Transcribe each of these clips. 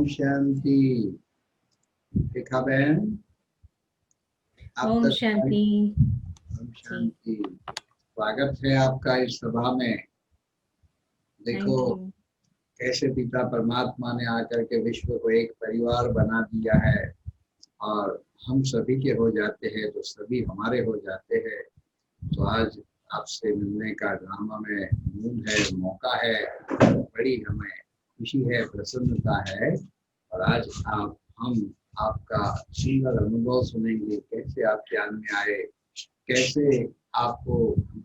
ओम शांति। रेखा बहन, आप ओम तक शांति। ओम शांति। स्वागत है आपका इस सभा में। देखो थैंक यू। कैसे पिता परमात्मा ने आकर के विश्व को एक परिवार बना दिया है और हम सभी के हो जाते हैं तो सभी हमारे हो जाते हैं। तो आज आपसे मिलने का ड्रामा में मूड है, मौका है, बड़ी हमें खुशी है, प्रसन्नता है। और आज हम आपका जीवन अनुभव सुनेंगे, कैसे आप ज्ञान में आए, कैसे आपको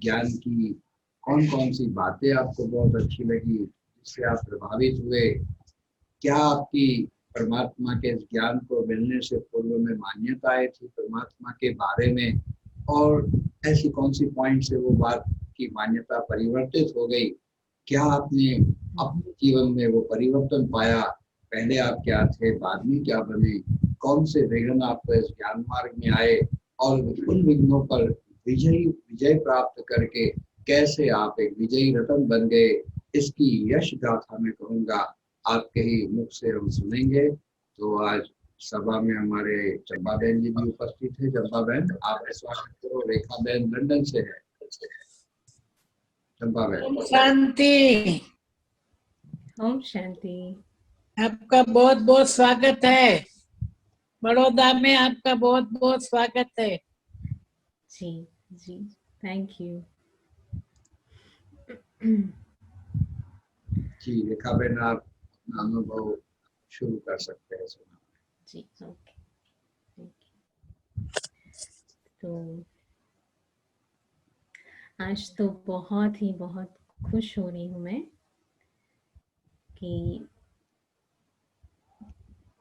ज्ञान की कौन कौन सी बातें आपको बहुत अच्छी लगी, जिससे आप प्रभावित हुए, क्या आपकी परमात्मा के ज्ञान को मिलने से पूर्व में मान्यताएं थी परमात्मा के बारे में, और ऐसी कौन सी पॉइंट से वो बात की मान्यता परिवर्तित हो गई, क्या आपने अपने जीवन में वो परिवर्तन पाया, पहले आप क्या थे, बाद में क्या बने, कौन से विघ्न आपको इस ज्ञान मार्ग में आए और उन विघ्नों पर विजय प्राप्त करके कैसे आप एक विजयी रतन बन गए, इसकी यश गाथा मैं कहूँगा आपके ही मुख से हम सुनेंगे। तो आज सभा में हमारे चंपा बहन जी भी उपस्थित है। चंपा बहन, आप स्वागत करो। रेखा बहन लंदन से है। चंपा बहन। ओम शांति। ओम शांति। आपका बहुत बहुत स्वागत है। बड़ौदा में आपका बहुत बहुत स्वागत है। जी जी, थैंक यू। जी रेखा बहन, आप अपना अनुभव शुरू कर सकते हैं सुना। जी ओके, थैंक यू। तो आज तो बहुत खुश हो रही हूँ मैं कि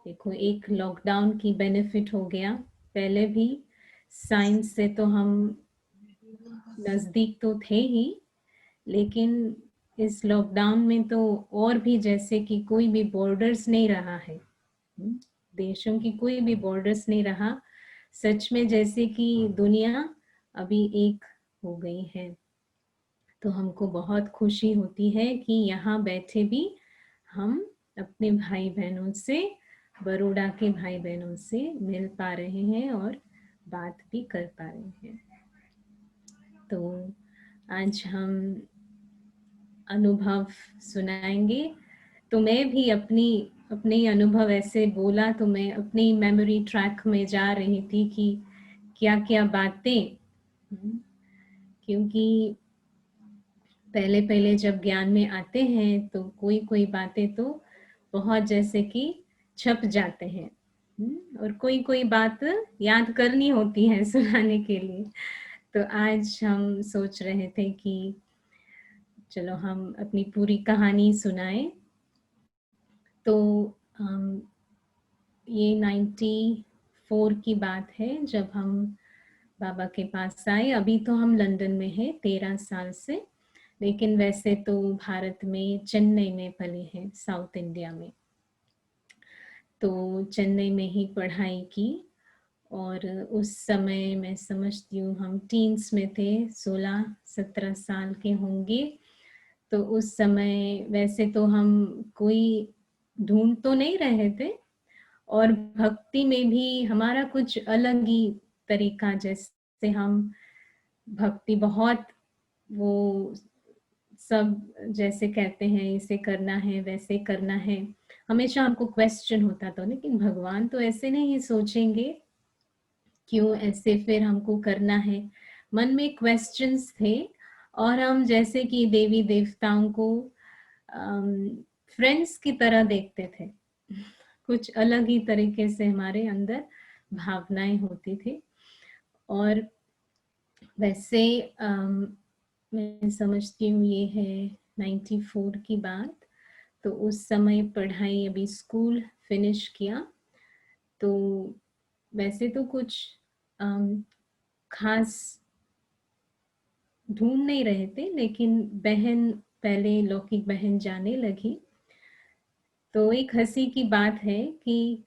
देखो एक लॉकडाउन की बेनिफिट हो गया। पहले भी साइंस से तो हम नज़दीक तो थे ही, लेकिन इस लॉकडाउन में तो और भी, जैसे कि कोई भी बॉर्डर्स नहीं रहा है, देशों की कोई भी बॉर्डर्स नहीं रहा। सच में जैसे कि दुनिया अभी एक हो गई है। तो हमको बहुत खुशी होती है कि यहाँ बैठे भी हम अपने भाई बहनों से, बड़ौदा के भाई बहनों से मिल पा रहे हैं और बात भी कर पा रहे हैं। तो आज हम अनुभव सुनाएंगे। तो मैं भी अपने अनुभव ऐसे बोला तो मैं अपनी मेमोरी ट्रैक में जा रही थी कि क्या क्या बातें, क्योंकि पहले जब ज्ञान में आते हैं तो कोई बातें तो बहुत जैसे कि छप जाते हैं, और कोई बात याद करनी होती है सुनाने के लिए। तो आज हम सोच रहे थे कि चलो हम अपनी पूरी कहानी सुनाएं। तो ये 94 की बात है जब हम बाबा के पास आए। अभी तो हम लंदन में हैं 13 साल से, लेकिन वैसे तो भारत में चेन्नई में पले हैं, साउथ इंडिया में। तो चेन्नई में ही पढ़ाई की, और उस समय मैं समझती हूँ हम टीन्स में थे, 16-17 साल के होंगे। तो उस समय वैसे तो हम कोई ढूंढ तो नहीं रहे थे, और भक्ति में भी हमारा कुछ अलग ही तरीका, जैसे हम भक्ति बहुत वो सब जैसे कहते हैं इसे करना है वैसे करना है, हमेशा हमको क्वेश्चन होता था। लेकिन भगवान तो ऐसे नहीं सोचेंगे, क्यों ऐसे फिर हमको करना है, मन में क्वेश्चंस थे। और हम जैसे कि देवी देवताओं को फ्रेंड्स की तरह देखते थे। कुछ अलग ही तरीके से हमारे अंदर भावनाएं होती थी। और वैसे मैं समझती हूँ ये है 94 की बात। तो उस समय पढ़ाई, अभी स्कूल फिनिश किया, तो वैसे तो कुछ खास ढूंढ नहीं रहे थे, लेकिन बहन पहले लौकिक बहन जाने लगी। तो एक हंसी की बात है कि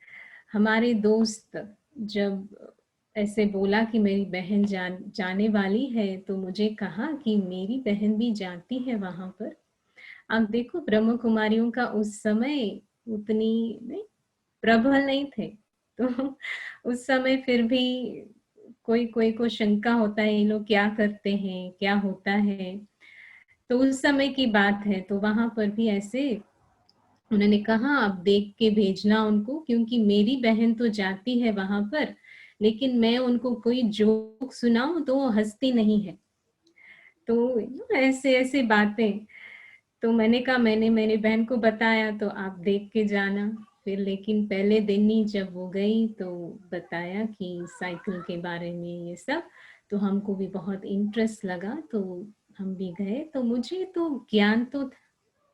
हमारे दोस्त जब ऐसे बोला कि मेरी बहन जाने वाली है, तो मुझे कहा कि मेरी बहन भी जाती है वहां पर। आप देखो ब्रह्म कुमारियों का उस समय उतनी नहीं, प्रबल नहीं थे। तो उस समय फिर भी कोई कोई को शंका होता है, ये लोग क्या करते हैं, क्या होता है। तो उस समय की बात है, तो वहां पर भी ऐसे उन्होंने कहा आप देख के भेजना उनको, क्योंकि मेरी बहन तो जाती है वहां पर, लेकिन मैं उनको कोई जोक सुनाऊं तो वो हंसती नहीं है। तो ऐसे ऐसे बातें, तो मैंने कहा, मैंने मेरी बहन को बताया तो आप देख के जाना। फिर लेकिन पहले दिन ही जब वो गई तो बताया कि साइकिल के बारे में ये सब, तो हमको भी बहुत इंटरेस्ट लगा, तो हम भी गए। तो मुझे तो ज्ञान तो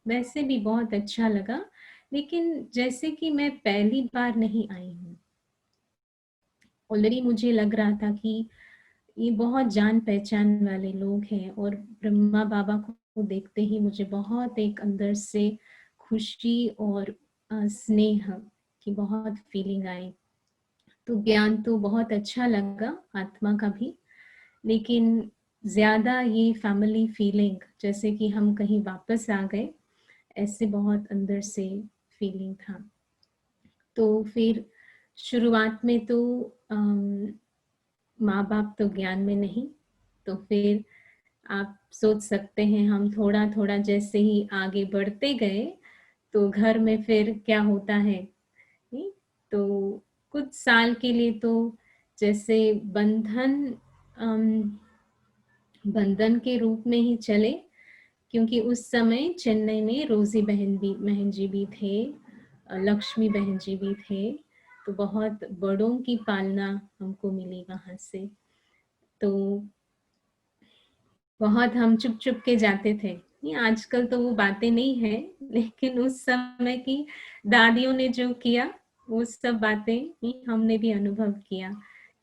वैसे भी बहुत अच्छा लगा, लेकिन जैसे कि मैं पहली बार नहीं आई हूँ। ऑलरेडी मुझे लग रहा था कि ये बहुत जान पहचान वाले लोग हैं, और ब्रह्मा बाबा को देखते ही मुझे बहुत एक अंदर से खुशी और स्नेह की बहुत फीलिंग आई। तो ज्ञान तो बहुत अच्छा लगा, आत्मा का भी, लेकिन ज्यादा ये फैमिली फीलिंग, जैसे कि हम कहीं वापस आ गए, ऐसे बहुत अंदर से फीलिंग था। तो फिर शुरुआत में तो माँ बाप तो ज्ञान में नहीं, तो फिर आप सोच सकते हैं हम थोड़ा थोड़ा जैसे ही आगे बढ़ते गए तो घर में फिर क्या होता है, नहीं? तो कुछ साल के लिए तो जैसे बंधन बंधन के रूप में ही चले, क्योंकि उस समय चेन्नई में रोजी बहन जी भी थे, लक्ष्मी बहन जी भी थे, तो बहुत बड़ों की पालना हमको मिली वहां से। तो बहुत हम चुप चुप के जाते थे, नहीं आजकल तो वो बातें नहीं है, लेकिन उस समय की दादियों ने जो किया वो सब बातें ही हमने भी अनुभव किया,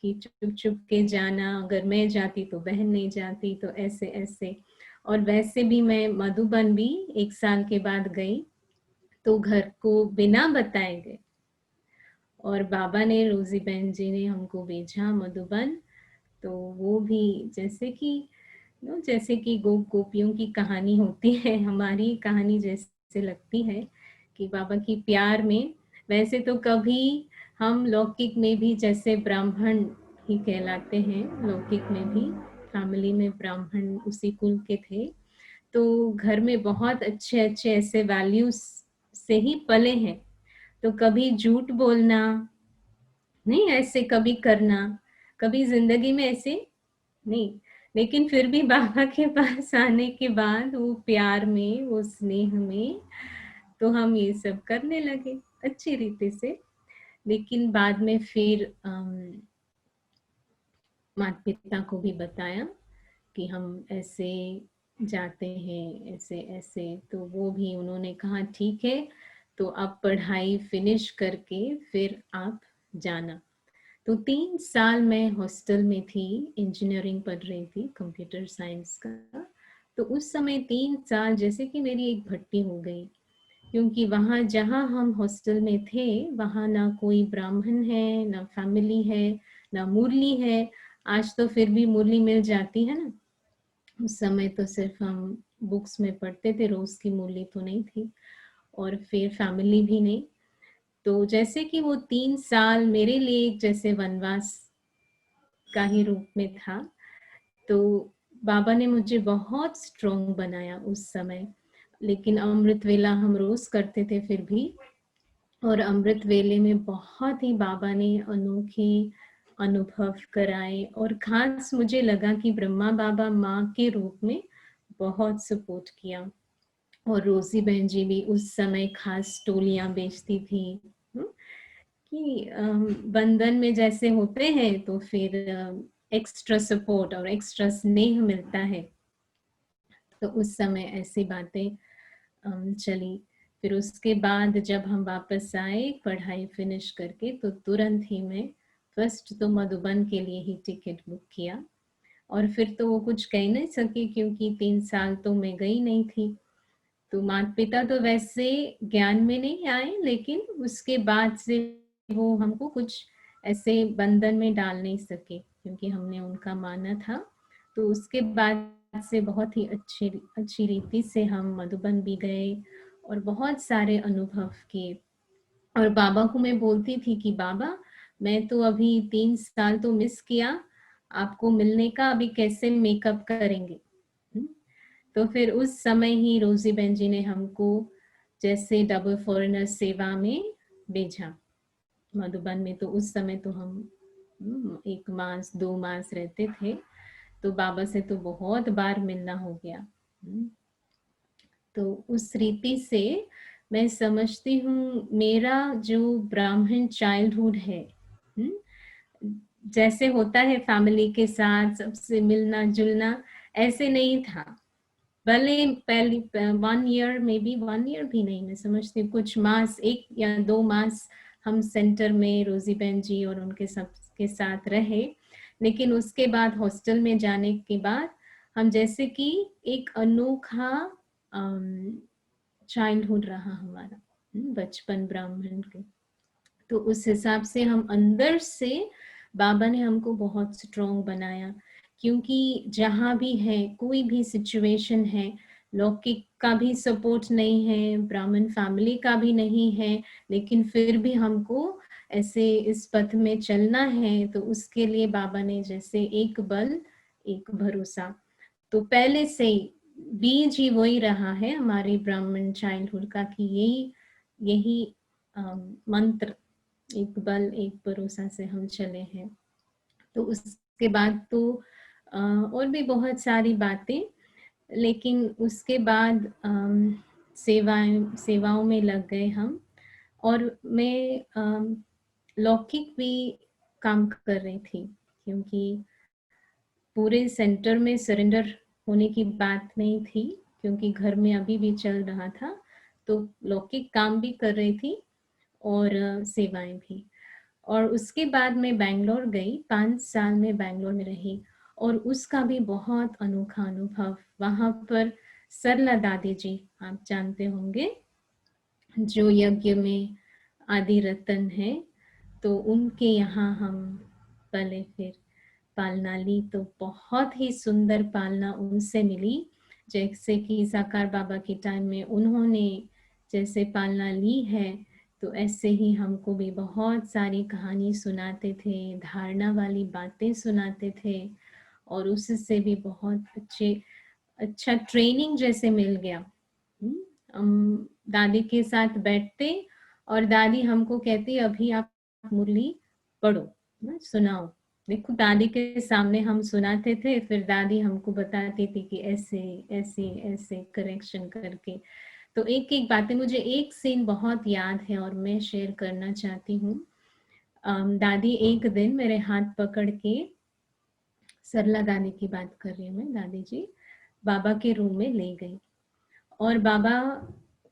कि चुप चुप के जाना, अगर मैं जाती तो बहन नहीं जाती, तो ऐसे ऐसे। और वैसे भी मैं मधुबन भी 1 साल के बाद गई, तो घर को बिना बताए गए, और बाबा ने, रोजी बहन जी ने हमको भेजा मधुबन। तो वो भी जैसे कि जैसे कि गोपियों की कहानी होती है, हमारी कहानी जैसे लगती है, कि बाबा की प्यार में। वैसे तो कभी हम लौकिक में भी जैसे ब्राह्मण ही कहलाते हैं, लौकिक में भी फैमिली में ब्राह्मण उसी कुल के थे, तो घर में बहुत अच्छे अच्छे ऐसे वैल्यूज से ही पले हैं। तो कभी झूठ बोलना नहीं, ऐसे कभी करना, कभी जिंदगी में ऐसे नहीं। लेकिन फिर भी बाबा के पास आने के बाद वो प्यार में, वो स्नेह में, तो हम ये सब करने लगे अच्छी रीति से। लेकिन बाद में फिर माता पिता को भी बताया कि हम ऐसे जाते हैं, ऐसे ऐसे। तो वो भी उन्होंने कहा ठीक है, तो अब पढ़ाई फिनिश करके फिर आप जाना। तो 3 साल मैं हॉस्टल में थी, इंजीनियरिंग पढ़ रही थी, कंप्यूटर साइंस का। तो उस समय 3 साल जैसे कि मेरी एक भट्टी हो गई, क्योंकि वहाँ जहाँ हम हॉस्टल में थे वहाँ ना कोई ब्राह्मण है, ना फैमिली है, ना मुरली है। आज तो फिर भी मुरली मिल जाती है ना, उस समय तो सिर्फ हम बुक्स में पढ़ते थे, रोज की मुरली तो नहीं थी, और फिर फैमिली भी नहीं। तो जैसे कि वो 3 साल मेरे लिए एक जैसे वनवास का ही रूप में था। तो बाबा ने मुझे बहुत स्ट्रोंग बनाया उस समय। लेकिन अमृत वेला हम रोज करते थे फिर भी, और अमृत वेले में बहुत ही बाबा ने अनोखे अनुभव कराए, और खास मुझे लगा कि ब्रह्मा बाबा माँ के रूप में बहुत सपोर्ट किया। और रोजी बहन जी भी उस समय खास टोलियां बेचती थी, कि बंधन में जैसे होते हैं तो फिर एक्स्ट्रा सपोर्ट और एक्स्ट्रा स्नेह मिलता है। तो उस समय ऐसी बातें चली। फिर उसके बाद जब हम वापस आए पढ़ाई फिनिश करके, तो तुरंत ही मैं फर्स्ट तो मधुबन के लिए ही टिकट बुक किया, और फिर तो वो कुछ कह नहीं सके, क्योंकि 3 साल तो मैं गई नहीं थी। तो माता पिता तो वैसे ज्ञान में नहीं आए, लेकिन उसके बाद से वो हमको कुछ ऐसे बंधन में डाल नहीं सके, क्योंकि हमने उनका माना था। तो उसके बाद से बहुत ही अच्छी रीति से हम मधुबन भी गए और बहुत सारे अनुभव किए। और बाबा को मैं बोलती थी कि बाबा मैं तो अभी 3 साल तो मिस किया, आपको मिलने का, अभी कैसे मेकअप करेंगे। तो फिर उस समय ही रोजी बहन जी ने हमको जैसे डबल फॉरेनर सेवा में भेजा मधुबन में। तो उस समय तो हम 1 मास 2 मास रहते थे, तो बाबा से तो बहुत बार मिलना हो गया। तो उस रीति से मैं समझती हूँ मेरा जो ब्राह्मण चाइल्डहुड है, जैसे होता है फैमिली के साथ सबसे मिलना जुलना, ऐसे नहीं था। भले पहली 1 ईयर में भी 1 ईयर भी नहीं, मैं समझती हूँ कुछ मास 1 या 2 मास हम सेंटर में रोजी बहन जी और उनके सबके साथ रहे, लेकिन उसके बाद हॉस्टल में जाने के बाद हम जैसे कि एक अनोखा चाइल्डहुड रहा हमारा, बचपन ब्राह्मण के। तो उस हिसाब से हम अंदर से बाबा ने हमको बहुत स्ट्रॉन्ग बनाया, क्योंकि जहाँ भी है कोई भी सिचुएशन है, लौकिक का भी सपोर्ट नहीं है, ब्राह्मण फैमिली का भी नहीं है, लेकिन फिर भी हमको ऐसे इस पथ में चलना है, तो उसके लिए बाबा ने जैसे एक बल एक भरोसा, तो पहले से बीज ही वही रहा है हमारे ब्राह्मण चाइल्डहुड का कि यही मंत्र, एक बल एक भरोसा से हम चले हैं। तो उसके बाद तो और भी बहुत सारी बातें, लेकिन उसके बाद सेवाओं में लग गए हम, और मैं लौकिक भी काम कर रही थी, क्योंकि पूरे सेंटर में सरेंडर होने की बात नहीं थी, क्योंकि घर में अभी भी चल रहा था, तो लौकिक काम भी कर रही थी और सेवाएं भी। और उसके बाद मैं बैंगलोर गई, 5 साल में बैंगलोर में रही, और उसका भी बहुत अनोखा अनुभव। वहाँ पर सरला दादी जी आप जानते होंगे, जो यज्ञ में आदि रतन है, तो उनके यहाँ हम पले, फिर पालना ली, तो बहुत ही सुंदर पालना उनसे मिली। जैसे कि साकार बाबा के टाइम में उन्होंने जैसे पालना ली है, तो ऐसे ही हमको भी बहुत सारी कहानी सुनाते थे, धारणा वाली बातें सुनाते थे, और उससे भी बहुत अच्छा ट्रेनिंग जैसे मिल गया। हम दादी के साथ बैठते और दादी हमको कहती अभी आप मुरली पढ़ो, सुनाओ। देखो दादी के सामने हम सुनाते थे, फिर दादी हमको बताती थी कि ऐसे ऐसे ऐसे करेक्शन करके। तो एक एक बातें, मुझे एक सीन बहुत याद है और मैं शेयर करना चाहती हूँ। दादी एक दिन मेरे हाथ पकड़ के, सरला दादी की बात कर रही हूँ मैं, दादी जी बाबा के रूम में ले गई, और बाबा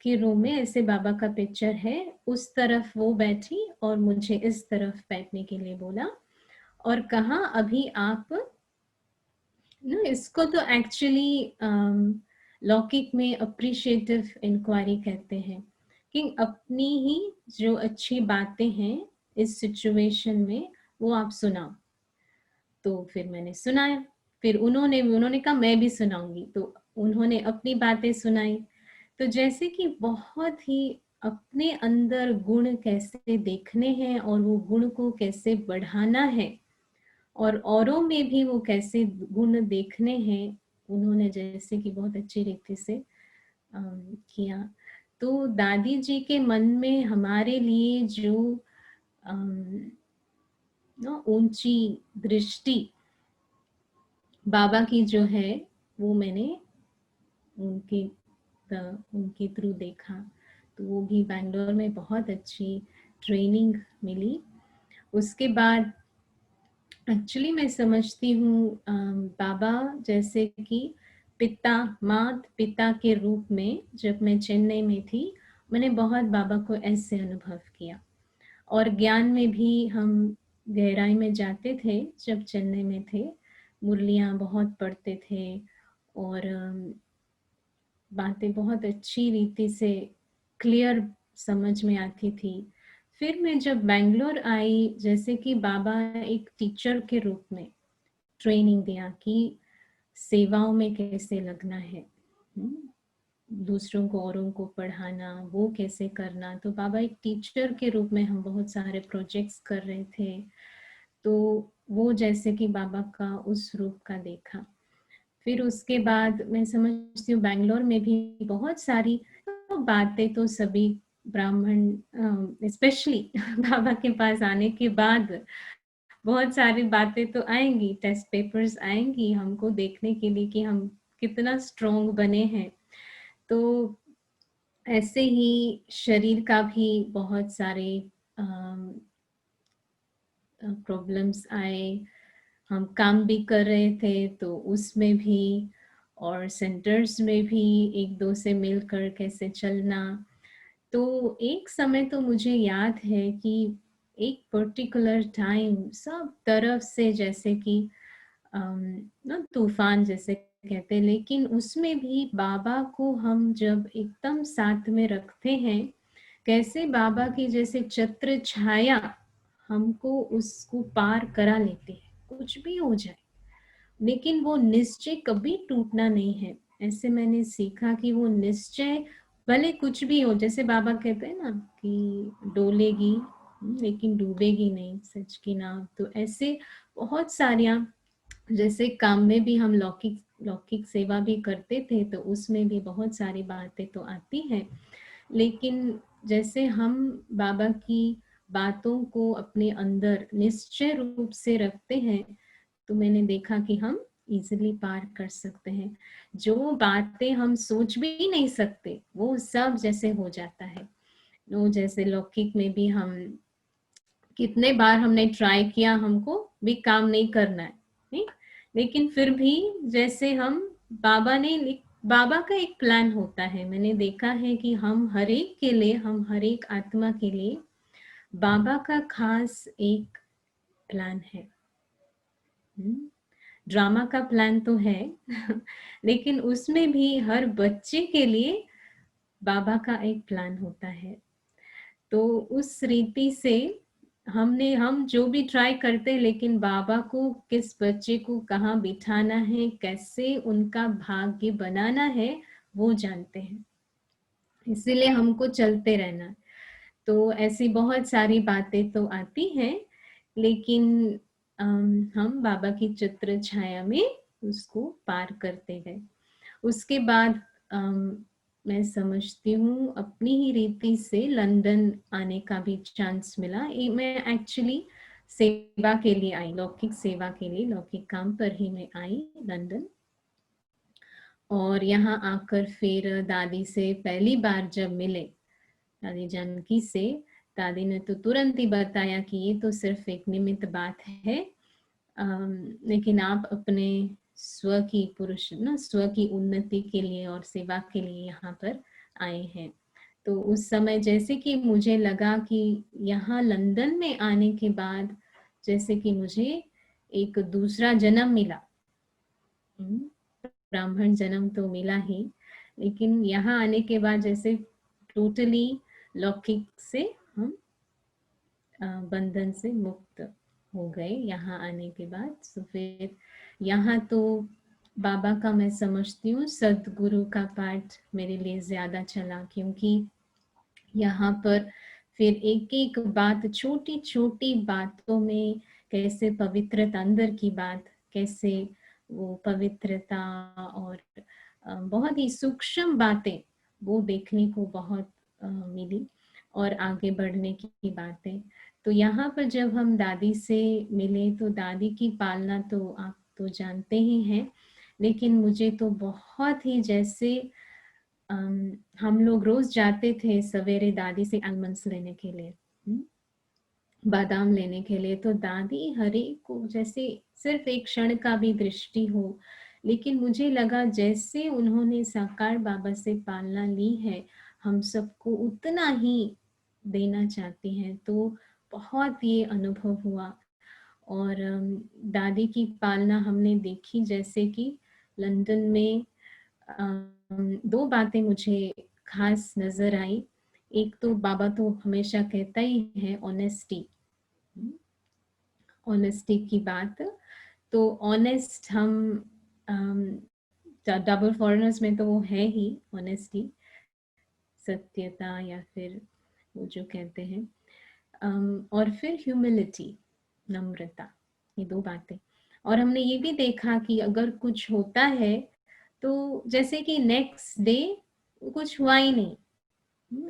के रूम में ऐसे बाबा का पिक्चर है, उस तरफ वो बैठी और मुझे इस तरफ बैठने के लिए बोला, और कहा अभी आप ना, इसको तो एक्चुअली लौकिक में अप्रिशिएटिव इंक्वायरी कहते हैं, कि अपनी ही जो अच्छी बातें हैं इस सिचुएशन में वो आप सुनाओ। तो फिर मैंने सुनाया, फिर उन्होंने कहा मैं भी सुनाऊंगी, तो उन्होंने अपनी बातें सुनाई। तो जैसे कि बहुत ही अपने अंदर गुण कैसे देखने हैं और वो गुण को कैसे बढ़ाना है, और औरों में भी वो कैसे गुण देखने हैं, उन्होंने जैसे कि बहुत अच्छी रीति से किया। तो दादी जी के मन में हमारे लिए जो ऊंची दृष्टि बाबा की जो है, वो मैंने उनके थ्रू देखा। तो वो भी बैंगलोर में बहुत अच्छी ट्रेनिंग मिली। उसके बाद एक्चुअली मैं समझती हूँ बाबा जैसे कि माता पिता के रूप में, जब मैं चेन्नई में थी मैंने बहुत बाबा को ऐसे अनुभव किया, और ज्ञान में भी हम गहराई में जाते थे। जब चेन्नई में थे मुरलियाँ बहुत पढ़ते थे, और बातें बहुत अच्छी रीति से क्लियर समझ में आती थी। फिर मैं जब बैंगलोर आई, जैसे कि बाबा एक टीचर के रूप में ट्रेनिंग दिया कि सेवाओं में कैसे लगना है। दूसरों को औरों को पढ़ाना, वो कैसे करना। तो बाबा एक टीचर के रूप में हम बहुत सारे प्रोजेक्ट्स कर रहे थे, तो वो जैसे कि बाबा का उस रूप का देखा। फिर उसके बाद मैं समझती हूँ बैंगलोर में भी बहुत सारी बातें तो सभी ब्राह्मण स्पेशली बाबा के पास आने के बाद बहुत सारी बातें तो आएंगी, टेस्ट पेपर्स आएंगी हमको देखने के लिए कि हम कितना स्ट्रॉन्ग बने हैं। तो ऐसे ही शरीर का भी बहुत सारे प्रॉब्लम्स आए। हम काम भी कर रहे थे तो उसमें भी, और सेंटर्स में भी एक दो से मिलकर कैसे चलना। तो एक समय तो मुझे याद है कि एक पर्टिकुलर टाइम सब तरफ से जैसे कि ना तूफान जैसे कहते हैं, लेकिन उसमें भी बाबा को हम जब एकदम साथ में रखते हैं, कैसे बाबा की जैसे छत्र छाया हमको उसको पार करा लेते हैं, कुछ भी हो जाए, लेकिन वो निश्चय कभी टूटना नहीं है। ऐसे मैंने सीखा कि वो निश्चय भले कुछ भी हो, जैसे बाबा कहते हैं ना कि डोलेगी लेकिन डूबेगी नहीं, सच की नाव। तो ऐसे बहुत सारियां, जैसे काम में भी हम लौकिक लौकिक सेवा भी करते थे तो उसमें भी बहुत सारी बातें तो आती हैं, लेकिन जैसे हम बाबा की बातों को अपने अंदर निश्चय रूप से रखते हैं तो मैंने देखा कि हम इजीली पार कर सकते हैं। जो बातें हम सोच भी नहीं सकते वो सब जैसे हो जाता है। वो जैसे लौकिक में भी हम कितने बार हमने ट्राई किया, हमको भी काम नहीं करना है, नहीं, लेकिन फिर भी जैसे हम बाबा का एक प्लान होता है। मैंने देखा है कि हम हर एक के लिए, हम हर एक आत्मा के लिए बाबा का खास एक प्लान है। ड्रामा का प्लान तो है लेकिन उसमें भी हर बच्चे के लिए बाबा का एक प्लान होता है। तो उस रीति से हम जो भी ट्राई करते हैं, लेकिन बाबा को किस बच्चे को कहाँ बिठाना है, कैसे उनका भाग्य बनाना है, वो जानते हैं। इसीलिए हमको चलते रहना। तो ऐसी बहुत सारी बातें तो आती हैं, लेकिन हम बाबा की चित्र छाया में उसको पार करते गए। उसके बाद मैं समझती हूँ अपनी ही रीति से लंदन आने का भी चांस मिला। मैं एक्चुअली सेवा के लिए आई, लौकिक सेवा के लिए, लौकिक काम पर ही मैं आई लंदन। और यहाँ आकर फिर दादी से पहली बार जब मिले, दादी जानकी से, दादी ने तो तुरंत ही बताया कि ये तो सिर्फ एक निमित्त बात है, लेकिन आप अपने स्व की स्व की उन्नति के लिए और सेवा के लिए यहाँ पर आए हैं। तो उस समय जैसे कि मुझे लगा कि यहाँ लंदन में आने के बाद जैसे कि मुझे एक दूसरा जन्म मिला। ब्राह्मण जन्म तो मिला ही, लेकिन यहाँ आने के बाद जैसे टोटली लौकिक से हम बंधन से मुक्त हो गए यहाँ आने के बाद। तो फिर यहाँ तो बाबा का मैं समझती हूँ सदगुरु का पाठ मेरे लिए ज्यादा चला, क्योंकि यहाँ पर फिर एक एक बात, छोटी छोटी बातों में कैसे पवित्रता, अंदर की बात कैसे वो पवित्रता, और बहुत ही सूक्ष्म बातें वो देखने को बहुत मिली, और आगे बढ़ने की बातें। तो यहाँ पर जब हम दादी से मिले तो दादी की पालना तो आप तो जानते ही हैं, लेकिन मुझे तो बहुत ही जैसे हम लोग रोज जाते थे सवेरे दादी से आलमंड्स लेने के लिए, बादाम लेने के लिए। तो दादी हरे को जैसे सिर्फ एक क्षण का भी दृष्टि हो, लेकिन मुझे लगा जैसे उन्होंने साकार बाबा से पालना ली है, हम सबको उतना ही देना चाहती हैं। तो बहुत ये अनुभव हुआ। और दादी की पालना हमने देखी, जैसे कि लंदन में दो बातें मुझे खास नजर आई। एक तो बाबा तो हमेशा कहता ही है ऑनेस्टी, ऑनेस्टी की बात। तो ऑनेस्ट हम डबल फॉरेनर्स में तो वो है ही ऑनेस्टी, सत्यता या फिर वो जो कहते हैं, और फिर ह्यूमिलिटी, नम्रता, ये 2 बातें। और हमने ये भी देखा कि अगर कुछ होता है तो जैसे कि नेक्स्ट डे कुछ हुआ ही नहीं,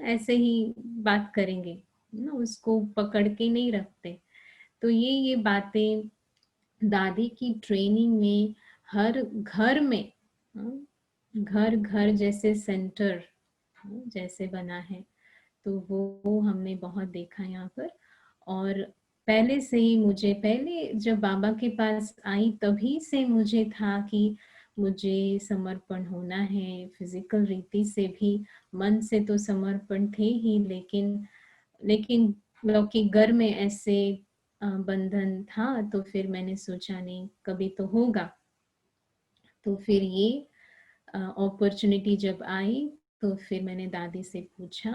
ऐसे ही बात करेंगे ना, उसको पकड़ के नहीं रखते। तो ये बातें दादी की ट्रेनिंग में हर घर में, घर घर जैसे सेंटर जैसे बना है, तो वो हमने बहुत देखा यहाँ पर। और पहले से ही मुझे, पहले जब बाबा के पास आई तभी से मुझे था कि मुझे समर्पण होना है, फिजिकल रीति से भी, मन से तो समर्पण थे ही, लेकिन लौकिक घर में ऐसे बंधन था। तो फिर मैंने सोचा नहीं, कभी तो होगा। तो फिर ये अपॉर्चुनिटी जब आई तो फिर मैंने दादी से पूछा,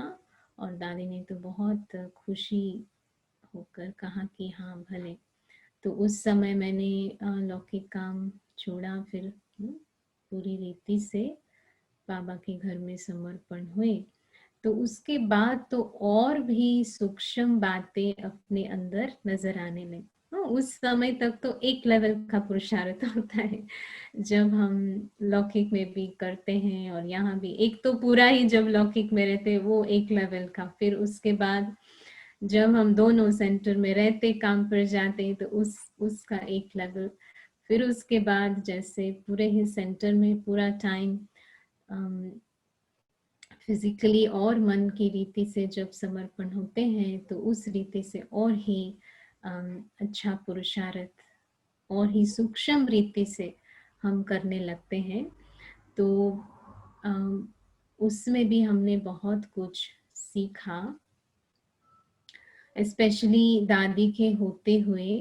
और दादी ने तो बहुत खुशी होकर कहा कि हाँ भले। तो उस समय मैंने लौकिक काम छोड़ा, फिर पूरी रीति से बाबा के घर में समर्पण हुए। तो उसके बाद तो और भी सूक्ष्म बातें अपने अंदर नजर आने लगी। उस समय तक तो एक लेवल का पुरुषार्थ होता है जब हम लौकिक में भी करते हैं, और यहाँ भी एक तो पूरा ही जब लौकिक में रहते वो एक लेवल का, फिर उसके बाद जब हम दोनों सेंटर में रहते, काम पर जाते, तो उसका एक लेवल, फिर उसके बाद जैसे पूरे ही सेंटर में पूरा टाइम फिजिकली और मन की रीति से जब समर्पण होते हैं तो उस रीति से और ही अच्छा पुरुषार्थ और ही सूक्ष्म रीति से हम करने लगते हैं। तो उसमें भी हमने बहुत कुछ सीखा, स्पेशली दादी के होते हुए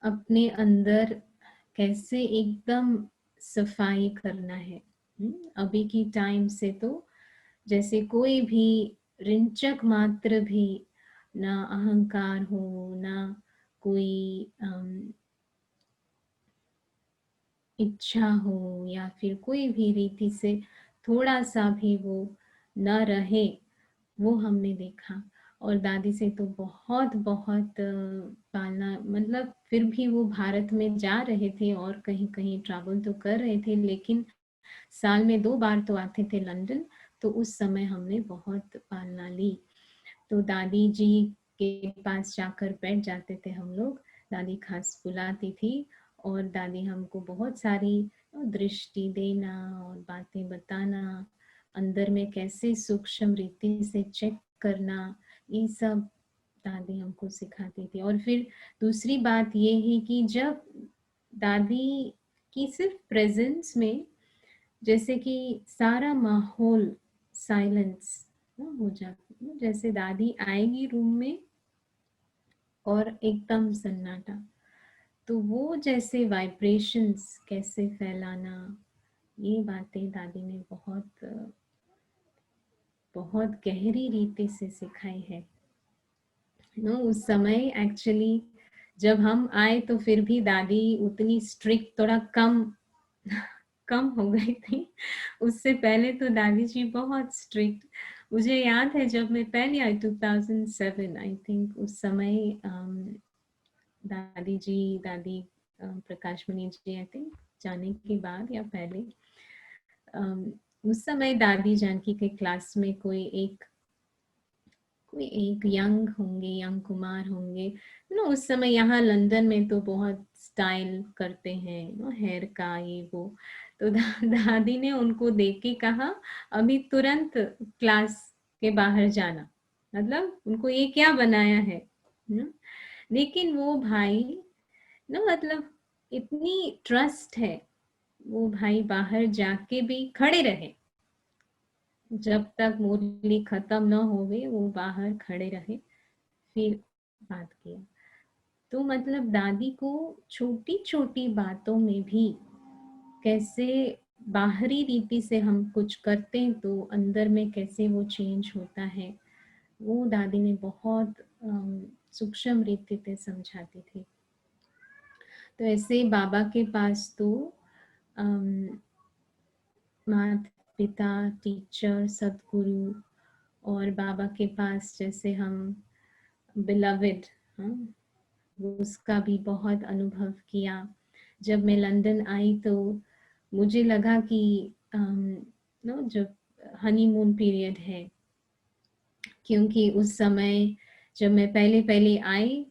अपने अंदर कैसे एकदम सफाई करना है। अभी की टाइम से तो जैसे कोई भी रिंचक मात्र भी ना अहंकार हो, ना कोई इच्छा हो, या फिर कोई भी रीति से थोड़ा सा भी वो न रहे, वो हमने देखा। और दादी से तो बहुत बहुत पालना, मतलब फिर भी वो भारत में जा रहे थे और कहीं कहीं ट्रैवल तो कर रहे थे, लेकिन साल में 2 बार तो आते थे लंदन। तो उस समय हमने बहुत पालना ली। तो दादी जी के पास जाकर बैठ जाते थे हम लोग, दादी खास बुलाती थी और दादी हमको बहुत सारी दृष्टि देना और बातें बताना, अंदर में कैसे सूक्ष्म रीति से चेक करना, ये सब दादी हमको सिखाती थी। और फिर दूसरी बात ये है कि जब दादी की सिर्फ प्रेजेंस में जैसे कि सारा माहौल साइलेंस हो जाता, जैसे दादी आएगी रूम में और एकदम सन्नाटा, तो वो जैसे वाइब्रेशंस कैसे फैलाना, ये बातें दादी ने बहुत बहुत गहरी रीति से सिखाई है। उस समय एक्चुअली जब हम आए तो फिर भी दादी उतनी स्ट्रिक्ट, थोड़ा कम कम हो गई थी। उससे पहले तो दादी जी बहुत स्ट्रिक्ट, मुझे याद है जब मैं पहले आई 2007 आई थिंक, उस समय दादी प्रकाश मणि जी आई थिंक जाने के बाद या पहले, उस समय दादी जानकी के क्लास में कोई एक यंग होंगे, यंग कुमार होंगे, उस समय यहाँ लंदन में तो बहुत स्टाइल करते हैं हेयर का ये वो। तो दादी ने उनको देख के कहा अभी तुरंत क्लास के बाहर जाना, मतलब उनको ये क्या बनाया है लेकिन वो भाई मतलब इतनी ट्रस्ट है, वो भाई बाहर जाके भी खड़े रहे, जब तक मुरली खत्म न हो गई वो बाहर खड़े रहे, फिर बात किया। तो मतलब दादी को छोटी छोटी बातों में भी कैसे बाहरी रीति से हम कुछ करते हैं तो अंदर में कैसे वो चेंज होता है, वो दादी ने बहुत सूक्ष्म रीति से समझाती थी। तो ऐसे बाबा के पास तो माता पिता, टीचर, सदगुरु और बाबा के पास जैसे हम बिलवेड, उसका भी बहुत अनुभव किया। जब मैं लंदन आई तो मुझे लगा कि जो हनीमून पीरियड है, क्योंकि उस समय जब मैं पहले आई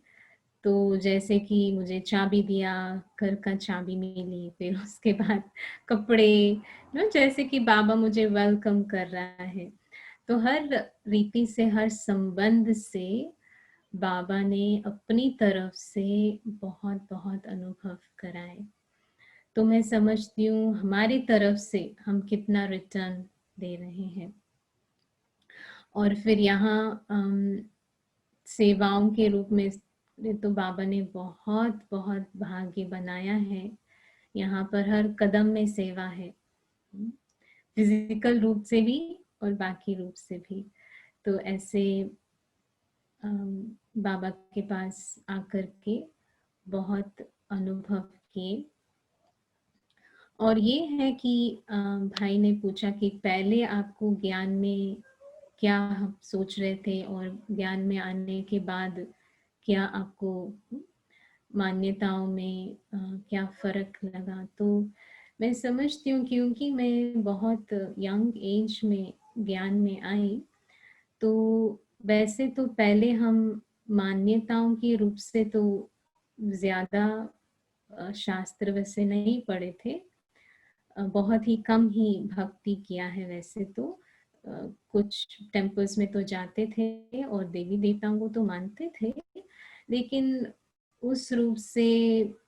तो जैसे कि मुझे चाबी दिया, घर का चाबी मिली, फिर उसके बाद कपड़े, जैसे कि बाबा मुझे वेलकम कर रहा है। तो हर रीति से, हर संबंध से बाबा ने अपनी तरफ से बहुत बहुत अनुभव कराए। तो मैं समझती हूँ हमारी तरफ से हम कितना रिटर्न दे रहे हैं। और फिर यहाँ सेवाओं के रूप में तो बाबा ने बहुत बहुत भाग्य बनाया है। यहाँ पर हर कदम में सेवा है, फिजिकल रूप से भी और बाकी रूप से भी। तो ऐसे बाबा के पास आकर के बहुत अनुभव किए। और ये है कि भाई ने पूछा कि पहले आपको ज्ञान में क्या सोच रहे थे और ज्ञान में आने के बाद क्या आपको मान्यताओं में क्या फर्क लगा। तो मैं समझती हूँ क्योंकि मैं बहुत यंग एज में ज्ञान में आई, तो वैसे तो पहले हम मान्यताओं के रूप से तो ज्यादा शास्त्र वैसे नहीं पढ़े थे, बहुत ही कम ही भक्ति किया है। वैसे तो कुछ टेम्पल्स में तो जाते थे और देवी देवताओं को तो मानते थे, लेकिन उस रूप से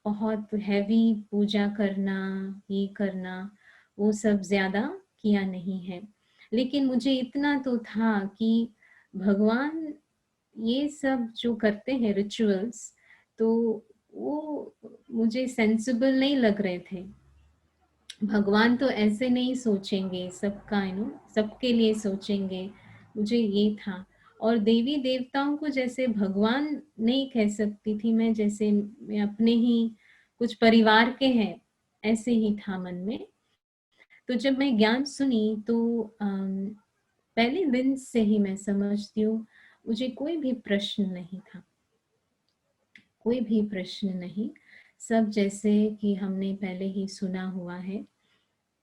बहुत हैवी पूजा करना, ये करना, वो सब ज्यादा किया नहीं है। लेकिन मुझे इतना तो था कि भगवान ये सब जो करते हैं रिचुअल्स, तो वो मुझे सेंसिबल नहीं लग रहे थे। भगवान तो ऐसे नहीं सोचेंगे सबका, सबके लिए सोचेंगे, मुझे ये था। और देवी देवताओं को जैसे भगवान नहीं कह सकती थी मैं, जैसे मैं अपने ही कुछ परिवार के हैं ऐसे ही था मन में। तो जब मैं ज्ञान सुनी तो पहले दिन से ही मैं समझती हूँ मुझे कोई भी प्रश्न नहीं था, कोई भी प्रश्न नहीं। सब जैसे कि हमने पहले ही सुना हुआ है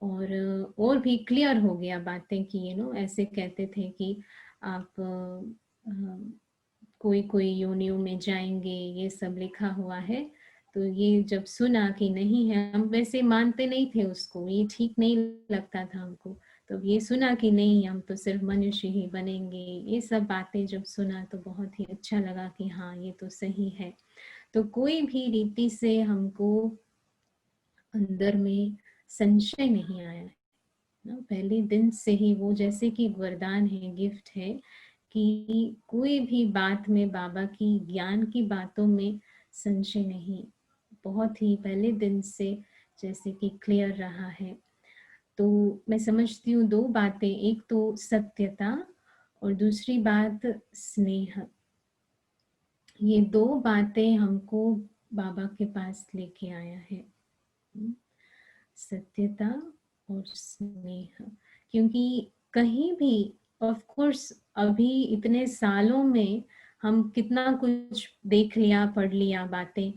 और भी क्लियर हो गया बातें कि ऐसे कहते थे कि आप कोई कोई योनियों में जाएंगे, ये सब लिखा हुआ है। तो ये जब सुना कि नहीं है, हम वैसे मानते नहीं थे उसको, ये ठीक नहीं लगता था हमको। तो ये सुना कि नहीं, हम तो सिर्फ मनुष्य ही बनेंगे, ये सब बातें जब सुना तो बहुत ही अच्छा लगा कि हाँ ये तो सही है। तो कोई भी रीति से हमको अंदर में संशय नहीं आया है ना, पहले दिन से ही वो जैसे कि वरदान है, गिफ्ट है कि कोई भी बात में, बाबा की ज्ञान की बातों में संशय नहीं, बहुत ही पहले दिन से जैसे कि क्लियर रहा है। तो मैं समझती हूँ दो बातें, एक तो सत्यता और दूसरी बात स्नेह। ये दो बातें हमको बाबा के पास लेके आया है, सत्यता और स्नेह। क्योंकि कहीं भी, ऑफ कोर्स अभी इतने सालों में हम कितना कुछ देख लिया, पढ़ लिया बातें,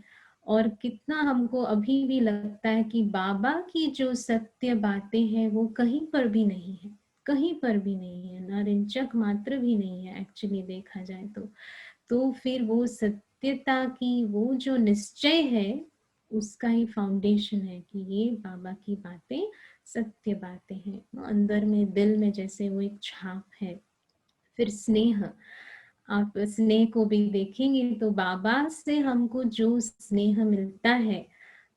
और कितना हमको अभी भी लगता है कि बाबा की जो सत्य बातें हैं वो कहीं पर भी नहीं है, कहीं पर भी नहीं है, ना रिंचक मात्र भी नहीं है एक्चुअली देखा जाए तो फिर वो सत्यता की वो जो निश्चय है उसका ही फाउंडेशन है कि ये बाबा की बातें सत्य बातें हैं, अंदर में दिल में जैसे वो एक छाप है। फिर स्नेह, आप स्नेह को भी देखेंगे तो बाबा से हमको जो स्नेह मिलता है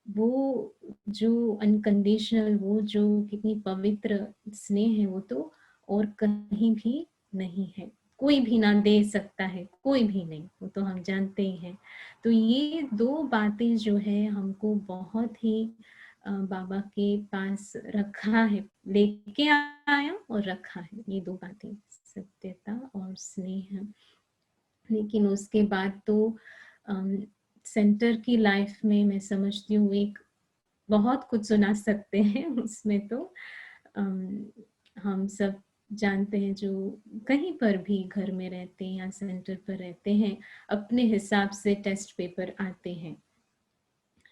वो जो अनकंडीशनल, वो जो कितनी पवित्र स्नेह है, वो तो और कहीं भी नहीं है, कोई भी ना दे सकता है, कोई भी नहीं, वो तो हम जानते ही हैं। तो ये दो बातें जो है हमको बहुत ही बाबा के पास रखा है, लेके आया और रखा है, ये दो बातें, सत्यता और स्नेह। लेकिन उसके बाद तो सेंटर की लाइफ में मैं समझती हूँ एक बहुत कुछ सुना सकते हैं उसमें तो हम सब जानते हैं जो कहीं पर भी घर में रहते हैं या सेंटर पर रहते हैं, अपने हिसाब से टेस्ट पेपर आते हैं,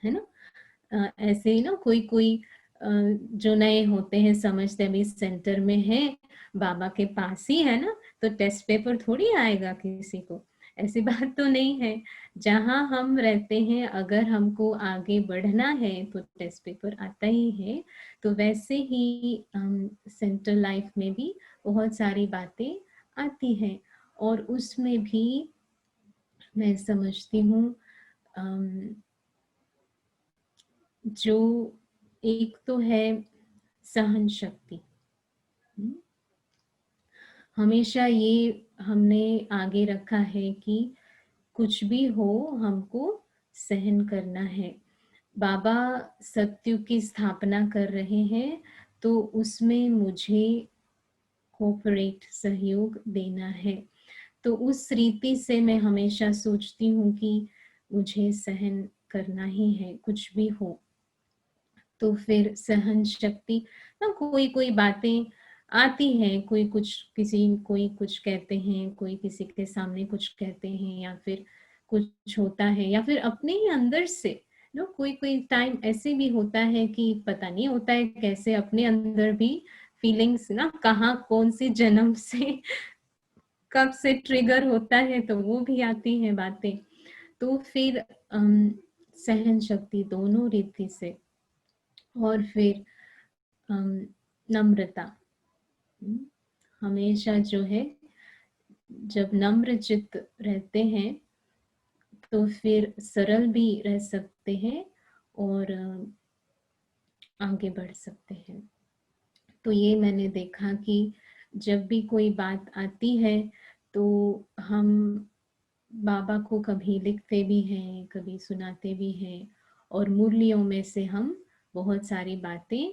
है ना। ऐसे ही ना कोई कोई जो नए होते हैं समझते अभी सेंटर में है, बाबा के पास ही है ना, तो टेस्ट पेपर थोड़ी आएगा किसी को, ऐसी बात तो नहीं है। जहाँ हम रहते हैं अगर हमको आगे बढ़ना है तो टेस्ट पेपर आता ही है। तो वैसे ही सेंटर लाइफ में भी बहुत सारी बातें आती हैं, और उसमें भी मैं समझती हूँ जो एक तो है सहन शक्ति। हमेशा ये हमने आगे रखा है कि कुछ भी हो हमको सहन करना है। बाबा सत्युग की स्थापना कर रहे हैं तो उसमें मुझे कोऑपरेट सहयोग देना है। तो उस रीति से मैं हमेशा सोचती हूँ कि मुझे सहन करना ही है कुछ भी हो। तो फिर सहन शक्ति ना, कोई कोई बातें आती हैं, कोई कुछ कहते हैं, कोई किसी के सामने कुछ कहते हैं, या फिर कुछ होता है, या फिर अपने ही अंदर से नो कोई कोई टाइम ऐसे भी होता है कि पता नहीं होता है कैसे अपने अंदर भी फीलिंग्स ना कहाँ कौन सी जन्म से कब से ट्रिगर होता है, तो वो भी आती हैं बातें। तो फिर सहन शक्ति दोनों रीति से, और फिर नम्रता। हमेशा जो है जब नम्र चित्त रहते हैं तो फिर सरल भी रह सकते हैं और आगे बढ़ सकते हैं। तो ये मैंने देखा कि जब भी कोई बात आती है तो हम बाबा को कभी लिखते भी हैं, कभी सुनाते भी हैं, और मुरलियों में से हम बहुत सारी बातें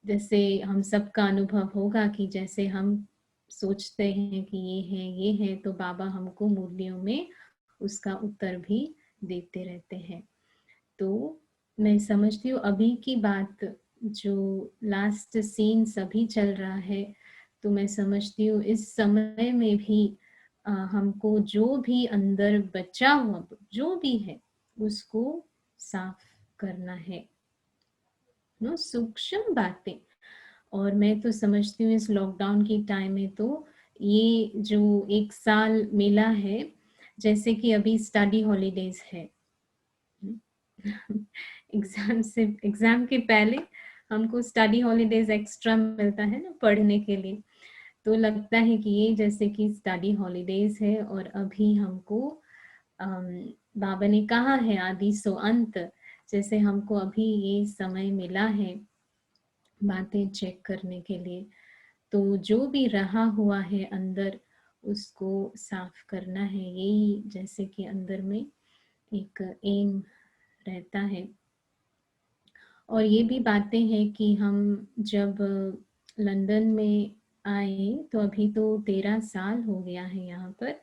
जैसे हम सबका अनुभव होगा कि जैसे हम सोचते हैं कि ये है, तो बाबा हमको मुरलियों में उसका उत्तर भी देते रहते हैं। तो मैं समझती हूँ अभी की बात जो लास्ट सीन सभी चल रहा है, तो मैं समझती हूँ इस समय में भी हमको जो भी अंदर बचा हुआ जो भी है उसको साफ करना है, नो सूक्ष्म बातें। और मैं तो समझती हूँ इस लॉकडाउन की टाइम में तो ये जो 1 साल मिला है, जैसे कि अभी स्टडी हॉलीडेज है। एग्जाम के पहले हमको स्टडी हॉलीडेज एक्स्ट्रा मिलता है ना पढ़ने के लिए, तो लगता है कि ये जैसे कि स्टडी हॉलीडेज है। और अभी हमको बाबा ने कहा है आदि सो अंत, जैसे हमको अभी ये समय मिला है बातें चेक करने के लिए, तो जो भी रहा हुआ है अंदर उसको साफ करना है। यही जैसे कि अंदर में एक एम रहता है। और ये भी बातें हैं कि हम जब लंदन में आए तो अभी तो 13 साल हो गया है यहाँ पर,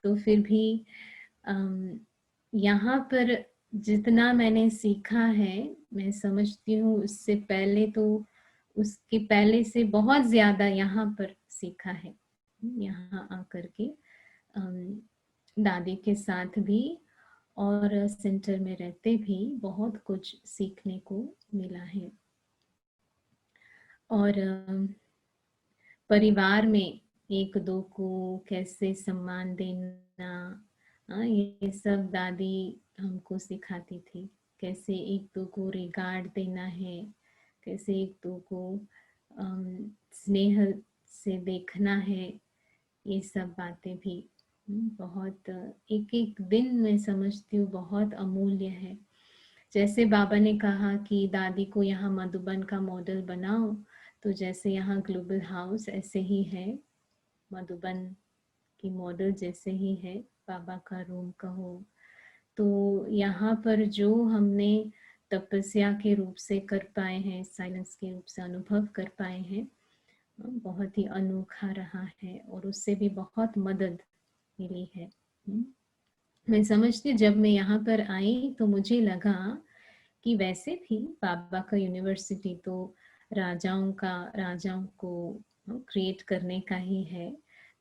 तो फिर भी यहाँ पर जितना मैंने सीखा है मैं समझती हूँ उससे पहले तो उसके पहले से बहुत ज्यादा यहाँ पर सीखा है। यहाँ आकर के दादी के साथ भी और सेंटर में रहते भी बहुत कुछ सीखने को मिला है। और परिवार में एक दो को कैसे सम्मान देना, ये सब दादी हमको सिखाती थी। कैसे एक दो को रिगार्ड देना है, कैसे एक दो को स्नेह से देखना है, ये सब बातें भी बहुत एक एक दिन मैं समझती हूँ बहुत अमूल्य है। जैसे बाबा ने कहा कि दादी को यहाँ मधुबन का मॉडल बनाओ, तो जैसे यहाँ ग्लोबल हाउस ऐसे ही है, मधुबन की मॉडल जैसे ही है, बाबा का रूम कहो। तो यहाँ पर जो हमने तपस्या के रूप से कर पाए हैं, साइलेंस के रूप से अनुभव कर पाए हैं, बहुत ही अनोखा रहा है और उससे भी बहुत मदद मिली है। मैं समझती जब मैं यहाँ पर आई तो मुझे लगा कि वैसे भी बाबा का यूनिवर्सिटी तो राजाओं को क्रिएट करने का ही है।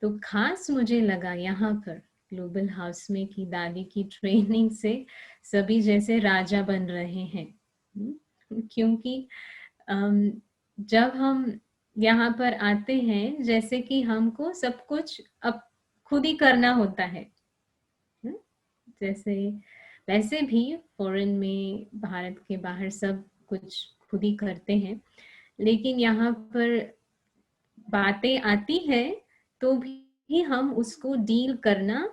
तो खास मुझे लगा यहाँ पर ग्लोबल हाउस में कि दादी की ट्रेनिंग से सभी जैसे राजा बन रहे हैं। क्योंकि जब हम यहाँ पर आते हैं जैसे कि हमको सब कुछ अब खुद ही करना होता है। जैसे वैसे भी फॉरेन में, भारत के बाहर सब कुछ खुद ही करते हैं, लेकिन यहाँ पर बातें आती है तो भी हम उसको डील करना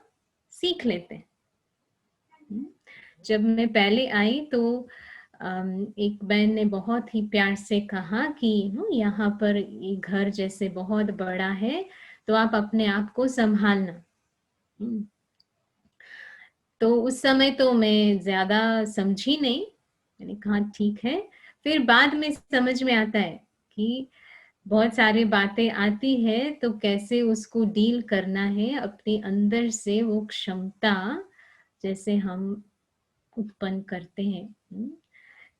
सीख लेते हैं। जब मैं पहले आई तो एक बहन ने बहुत ही प्यार से कहा कि यहाँ पर ये घर जैसे बहुत बड़ा है तो आप अपने आप को संभालना। तो उस समय तो मैं ज्यादा समझी नहीं, मैंने कहा ठीक है। फिर बाद में समझ में आता है कि बहुत सारी बातें आती है तो कैसे उसको डील करना है, अपने अंदर से वो क्षमता जैसे हम उत्पन्न करते हैं।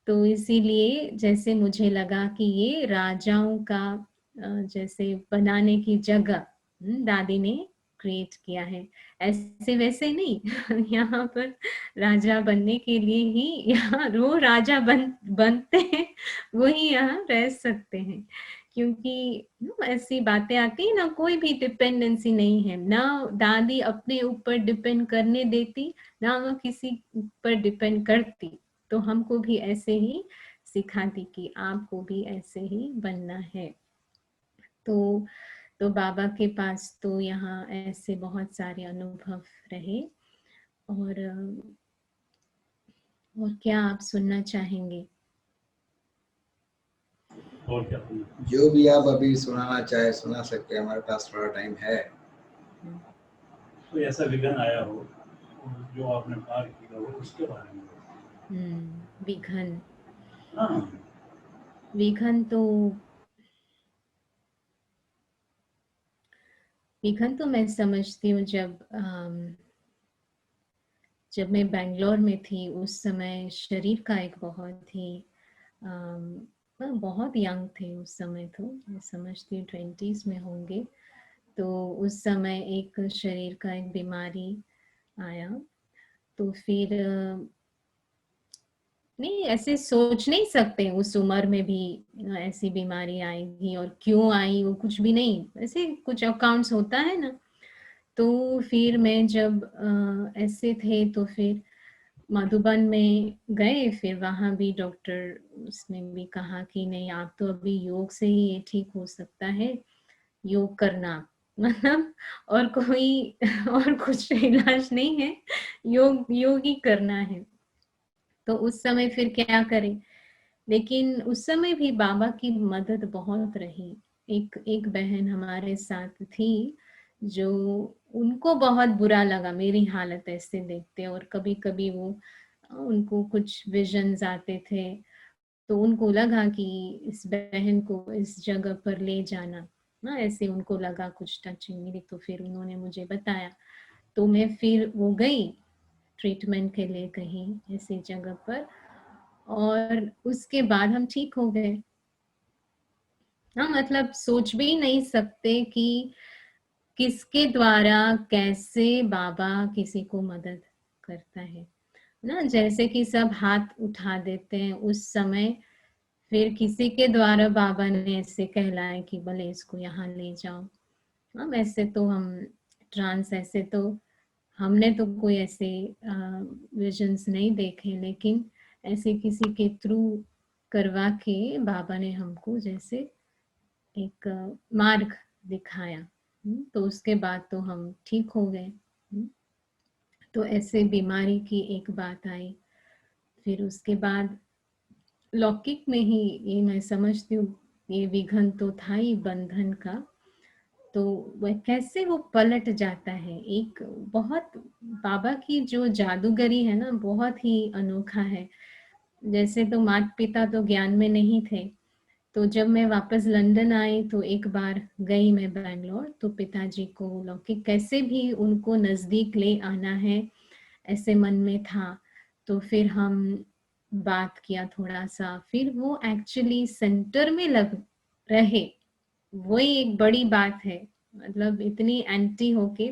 तो इसीलिए जैसे मुझे लगा कि ये राजाओं का जैसे बनाने की जगह दादी ने क्रिएट किया है, ऐसे वैसे नहीं। यहाँ पर राजा बनने के लिए ही यहाँ वो राजा बनते हैं, वही यहाँ रह सकते हैं। क्योंकि ऐसी बातें आती है ना, कोई भी डिपेंडेंसी नहीं है, ना दादी अपने ऊपर डिपेंड करने देती, ना वो किसी पर डिपेंड करती। तो हमको भी ऐसे ही सिखाती कि आपको भी ऐसे ही बनना है। तो बाबा के पास तो यहाँ ऐसे बहुत सारे अनुभव रहे। और क्या आप सुनना चाहेंगे? और क्या? जो भी आप अभी सुनाना चाहे सुना सकते हैं, हमारे पास थोड़ा टाइम है। तो ऐसा विघ्न आया हो जो आपने पार किया हो, उसके बारे में। विघ्न, हाँ, विघ्न तो मैं समझती हूँ जब मैं बैंगलोर में थी उस समय शरीर का एक बहुत ही बहुत यंग थे उस समय, तो मैं समझती हूँ 20s में होंगे। तो उस समय एक शरीर का एक बीमारी आया, तो फिर नहीं ऐसे सोच नहीं सकते उस उम्र में भी ऐसी बीमारी आएगी और क्यों आई वो कुछ भी नहीं, ऐसे कुछ अकाउंट्स होता है ना। तो फिर मैं जब ऐसे थे तो फिर मधुबन में गए, फिर वहां भी डॉक्टर उसने भी कहा कि नहीं आप तो अभी योग से ही ये ठीक हो सकता है, योग करना मतलब और कोई और कुछ इलाज नहीं है, योग ही करना है। तो उस समय फिर क्या करें, लेकिन उस समय भी बाबा की मदद बहुत रही। एक बहन हमारे साथ थी जो उनको बहुत बुरा लगा मेरी हालत ऐसे देखते, और कभी कभी वो उनको कुछ विजन्स आते थे, तो उनको लगा कि इस बहन को इस जगह पर ले जाना ना, ऐसे उनको लगा कुछ टचिंग मिली। तो फिर उन्होंने मुझे बताया, तो मैं फिर वो गई ट्रीटमेंट के लिए कहीं ऐसी जगह पर, और उसके बाद हम ठीक हो गए। हाँ, मतलब सोच भी नहीं सकते कि किसके द्वारा कैसे बाबा किसी को मदद करता है ना। जैसे कि सब हाथ उठा देते हैं उस समय, फिर किसी के द्वारा बाबा ने ऐसे कहलाया कि बोले इसको यहाँ ले जाओ। हम ऐसे तो हम ट्रांस ऐसे तो हमने तो कोई ऐसे विजन्स नहीं देखे, लेकिन ऐसे किसी के थ्रू करवा के बाबा ने हमको जैसे एक मार्ग दिखाया। तो उसके बाद तो हम ठीक हो गए। तो ऐसे बीमारी की एक बात आई, फिर उसके बाद लौकिक में ही ये मैं समझती हूँ ये विघ्न तो था ही बंधन का, तो वह कैसे वो पलट जाता है। एक बहुत बाबा की जो जादूगरी है ना, बहुत ही अनोखा है। जैसे तो माता पिता तो ज्ञान में नहीं थे, तो जब मैं वापस लंदन आई तो एक बार गई मैं बैंगलोर, तो पिताजी को लौकिक कैसे भी उनको नजदीक ले आना है ऐसे मन में था। तो फिर हम बात किया थोड़ा सा, फिर वो एक्चुअली सेंटर में लग रहे, वही एक बड़ी बात है। मतलब इतनी एंटी होके,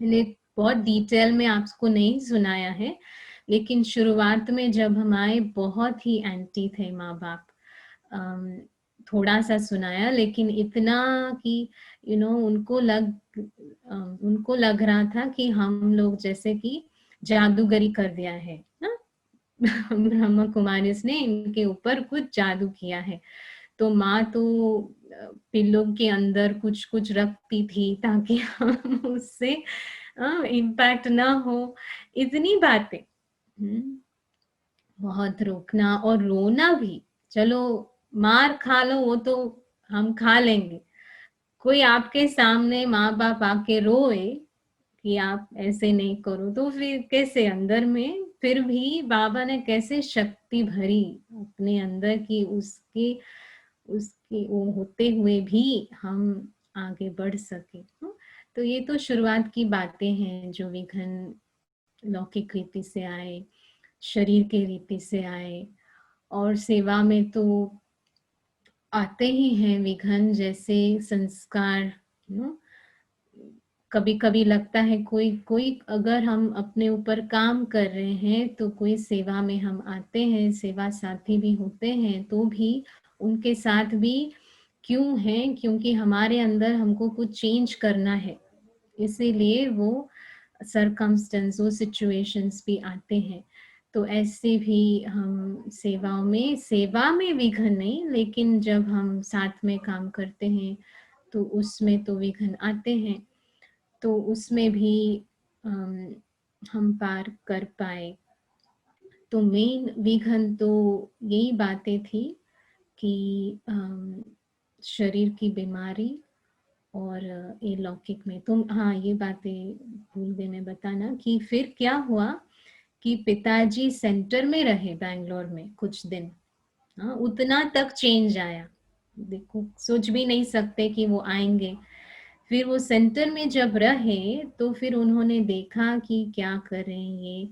मैंने बहुत डिटेल में आपको नहीं सुनाया है, लेकिन शुरुआत में जब हम आए बहुत ही एंटी थे माँ बाप। थोड़ा सा सुनाया, लेकिन इतना कि उनको लग रहा था कि हम लोग जैसे कि जादूगरी कर दिया है ना, ब्रह्मा कुमारी ने इनके ऊपर कुछ जादू किया है। तो माँ तो पिल्लों के अंदर कुछ कुछ रखती थी ताकि हम उससे इम्पैक्ट ना हो, इतनी बातें। बहुत रोकना और रोना भी, चलो मार खा लो वो तो हम खा लेंगे, कोई आपके सामने माँ बाप आके रोए कि आप ऐसे नहीं करो, तो फिर कैसे अंदर में, फिर भी बाबा ने कैसे शक्ति भरी अपने अंदर कि उसके वो होते हुए भी हम आगे बढ़ सके। तो ये तो शुरुआत की बातें हैं जो विघ्न लौकिक रीति से आए, शरीर के रीति से आए, और सेवा में तो आते ही हैं विघ्न, जैसे संस्कार। कभी कभी लगता है कोई कोई अगर हम अपने ऊपर काम कर रहे हैं तो कोई सेवा में हम आते हैं, सेवा साथी भी होते हैं, तो भी उनके साथ भी क्यों हैं, क्योंकि हमारे अंदर हमको कुछ चेंज करना है, इसीलिए वो सरकमस्टेंस, वो सिचुएशंस भी आते हैं। तो ऐसे भी हम सेवा में विघ्न नहीं, लेकिन जब हम साथ में काम करते हैं तो उसमें तो विघ्न आते हैं, तो उसमें भी हम पार कर पाए। तो मेन विघ्न तो यही बातें थी कि शरीर की बीमारी और ये लौकिक में। तो हाँ, ये बातें भूल गई मैं बताना कि फिर क्या हुआ कि पिताजी सेंटर में रहे बैंगलोर में कुछ दिन। हाँ, उतना तक चेंज आया, देखो सोच भी नहीं सकते कि वो आएंगे। फिर वो सेंटर में जब रहे तो फिर उन्होंने देखा कि क्या करें ये,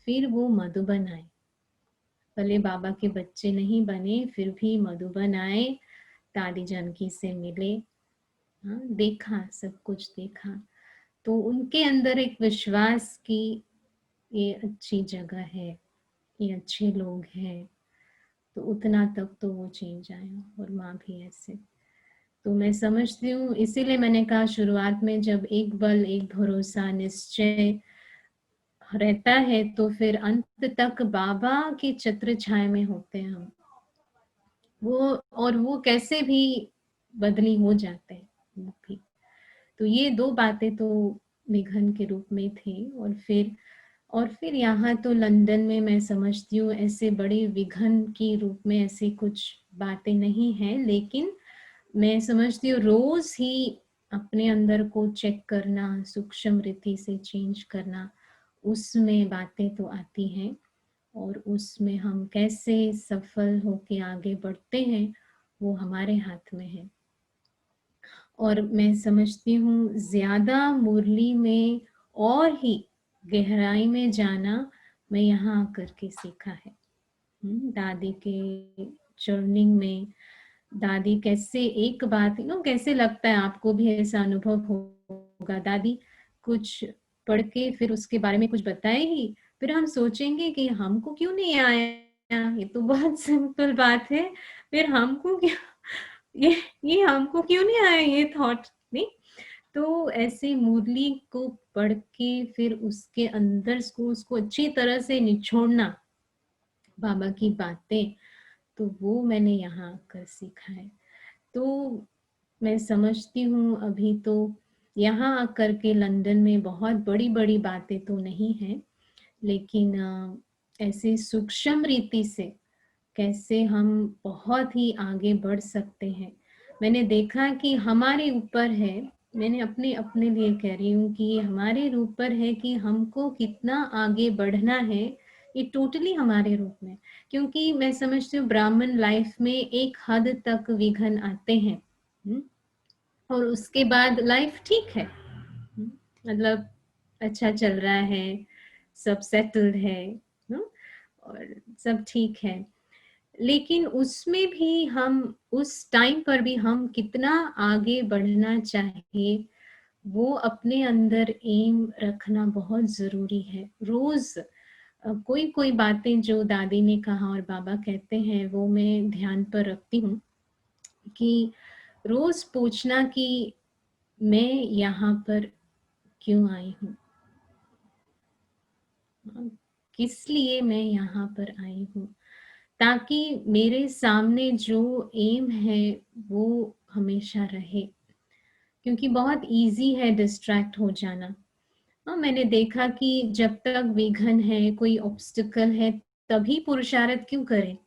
फिर वो मधुबन आए। भले बाबा के बच्चे नहीं बने, फिर भी मधुबन आए, दादी जानकी से मिले, हाँ, देखा, सब कुछ देखा। तो उनके अंदर एक विश्वास कि ये अच्छी जगह है, ये अच्छे लोग हैं, तो उतना तक तो वो चेंज आया। और माँ भी ऐसे। तो मैं समझती हूँ, इसीलिए मैंने कहा शुरुआत में, जब एक बल, एक भरोसा, निश्चय रहता है तो फिर अंत तक बाबा की छत्र छाया में होते हैं हम। वो कैसे भी बदली हो जाते हैं वो भी। तो ये दो बातें तो विघ्न के रूप में थी। और फिर यहाँ तो लंदन में मैं समझती हूँ ऐसे बड़े विघ्न के रूप में ऐसे कुछ बातें नहीं है, लेकिन मैं समझती हूँ रोज ही अपने अंदर को चेक करना, सूक्ष्म रीति से चेंज करना, उसमें बातें तो आती हैं, और उसमें हम कैसे सफल होके आगे बढ़ते हैं वो हमारे हाथ में है। और मैं समझती हूँ ज्यादा मुरली में और ही गहराई में जाना मैं यहाँ आकर के सीखा है। दादी के जर्निंग में, दादी कैसे एक बात कैसे लगता है आपको भी ऐसा अनुभव होगा, दादी कुछ पढ़ के फिर उसके बारे में कुछ बताए ही, फिर हम सोचेंगे कि हमको क्यों नहीं आया, ये तो बहुत सिंपल बात है, फिर हमको क्या ये हमको क्यों नहीं आया ये थॉट नहीं। तो ऐसे मुरली को पढ़ के फिर उसके अंदर उसको अच्छी तरह से निचोड़ना बाबा की बातें, तो वो मैंने यहाँ आकर सीखा है। तो मैं समझती हूँ अभी तो यहाँ आकर के लंदन में बहुत बड़ी बड़ी बातें तो नहीं है, लेकिन ऐसे सूक्ष्म रीति से कैसे हम बहुत ही आगे बढ़ सकते हैं। मैंने देखा कि हमारे ऊपर है, मैंने अपने अपने लिए कह रही हूँ कि ये हमारे ऊपर है कि हमको कितना आगे बढ़ना है, ये टोटली हमारे रूप में। क्योंकि मैं समझती हूँ ब्राह्मण लाइफ में एक हद तक विघ्न आते हैं, और उसके बाद लाइफ ठीक है, मतलब अच्छा चल रहा है, सब सेटल्ड है, और सब ठीक है। लेकिन उसमें भी हम उस टाइम पर भी हम कितना आगे बढ़ना चाहिए, वो अपने अंदर एम रखना बहुत ज़रूरी है। रोज़ कोई कोई बातें जो दादी ने कहा और बाबा कहते हैं वो मैं ध्यान पर रखती हूँ, कि रोज़ पूछना कि मैं यहाँ पर क्यों आई हूँ, किस लिए मैं यहाँ पर आई हूँ, ताकि मेरे सामने जो एम है वो हमेशा रहे। क्योंकि बहुत इजी है डिस्ट्रैक्ट हो जाना। मैंने देखा कि जब तक विघ्न है, कोई ऑब्स्टिकल है, तभी पुरुषार्थ क्यों करें।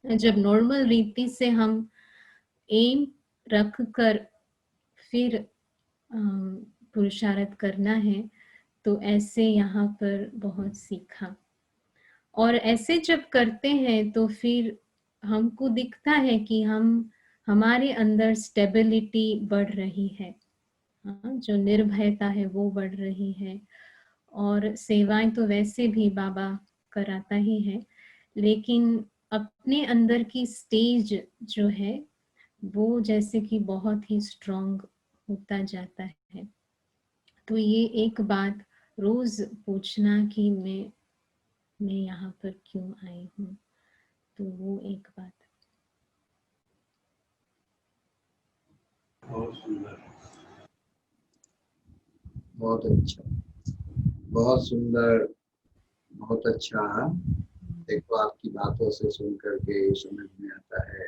जब नॉर्मल रीति से हम एम रख कर फिर पुरुषार्थ करना है, तो ऐसे यहाँ पर बहुत सीखा। और ऐसे जब करते हैं तो फिर हमको दिखता है कि हमारे अंदर स्टेबिलिटी बढ़ रही है, जो निर्भयता है वो बढ़ रही है। और सेवाएं तो वैसे भी बाबा कराता ही है, लेकिन अपने अंदर की स्टेज जो है वो जैसे कि बहुत ही स्ट्रॉन्ग होता जाता है। तो ये एक बात रोज पूछना कि मैं यहाँ पर क्यों आई हूँ, तो वो एक बात। बहुत सुंदर, बहुत अच्छा, बहुत सुंदर, बहुत अच्छा। देखो आपकी बातों से सुन करके समझ में आता है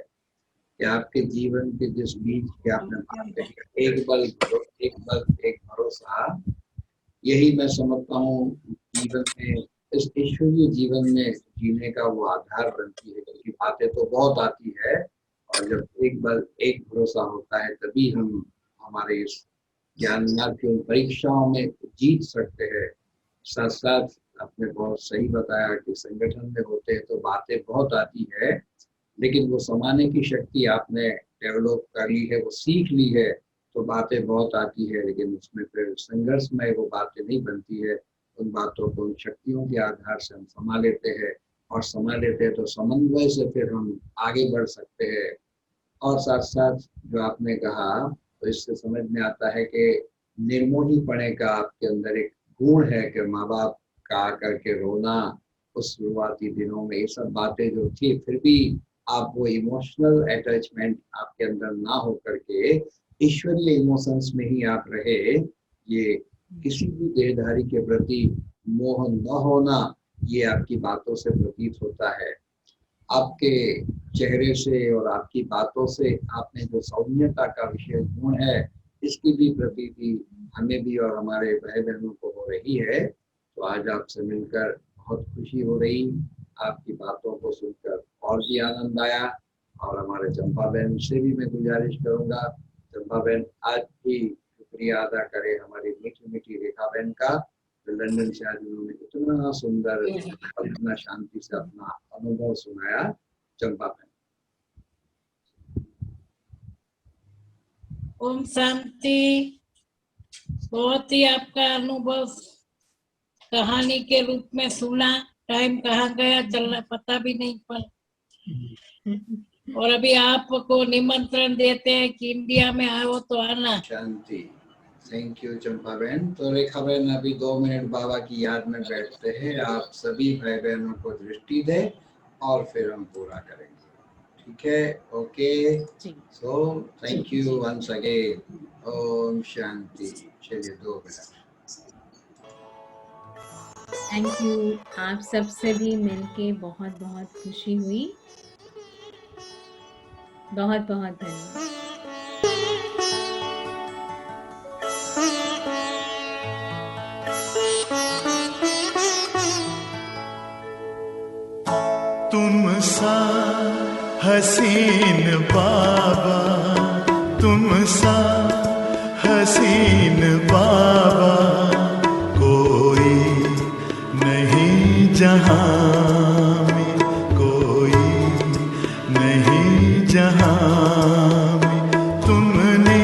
कि आपके जीवन के जिस बीज के आपने बात कही, एक बल एक भरोसा, यही मैं समझता हूँ जीवन में, इस ईश्वरीय जीवन में जीने का वो आधार बनती है। क्योंकि बातें तो बहुत आती है, और जब एक बल एक भरोसा होता है तभी हम हमारे इस ज्ञान मार्ग की परीक्षाओं में जीत सकते हैं। साथ साथ आपने बहुत सही बताया कि संगठन में होते हैं तो बातें बहुत आती है, लेकिन वो समाने की शक्ति आपने डेवलप कर ली है, वो सीख ली है, तो बातें बहुत आती है, लेकिन उसमें फिर संघर्ष में वो बातें नहीं बनती है। उन बातों को, उन शक्तियों के आधार से हम समा लेते हैं, और समा लेते हैं तो समन्वय से फिर हम आगे बढ़ सकते हैं। और साथ साथ जो आपने कहा, तो इससे समझ में आता है कि निर्मोही पने का आपके अंदर एक गुण है कि माँ बाप का आकर के रोना उस शुरुआती दिनों में, ये सब बातें जो थी, फिर भी आप वो इमोशनल अटैचमेंट आपके अंदर ना हो करके ईश्वरीय इमोशंस में ही आप रहे। ये किसी भी देहधारी के प्रति मोह न होना, ये आपकी बातों से प्रतीत होता है। आपके चेहरे से और आपकी बातों से आपने जो सौम्यता का विशेष गुण है, इसकी भी प्रतीति हमें भी और हमारे भाई बहनों को हो रही है। तो आज आपसे मिलकर बहुत खुशी हो रही, आपकी बातों को सुनकर और भी आनंद आया। और हमारे चंपा बहन से भी मैं गुजारिश करूंगा, चंपा बहन आज भी शुक्रिया अदा करें हमारी मीठी मीठी रेखा बहन का, जो लंदन से आज उन्होंने इतना सुंदर और इतना शांति से अपना अनुभव सुनाया। चंपा बहन। ओम शांति। बहुत ही आपका अनुभव कहानी के रूप में सुना, टाइम कहाँ गया चलना पता भी नहीं पड़ा। और अभी आपको निमंत्रण देते हैं कि इंडिया में आओ तो आना। शांति। थैंक यू चंपा बहन। तो रेखा बहन अभी 2 मिनट बाबा की याद में बैठते हैं, आप सभी भाई बहनों को दृष्टि दें और फिर हम पूरा करेंगे, ठीक है? Okay, so thank you once again. ओम शांति। चलिए 2 मिनट। Thank you. आप सबसे भी मिलके बहुत बहुत खुशी हुई। बहुत बहुत धन्यवाद। तुम सा हसीन बाबा, तुम सा हसीन बाबा कोई नहीं जहां में, कोई नहीं जहां में। तुमने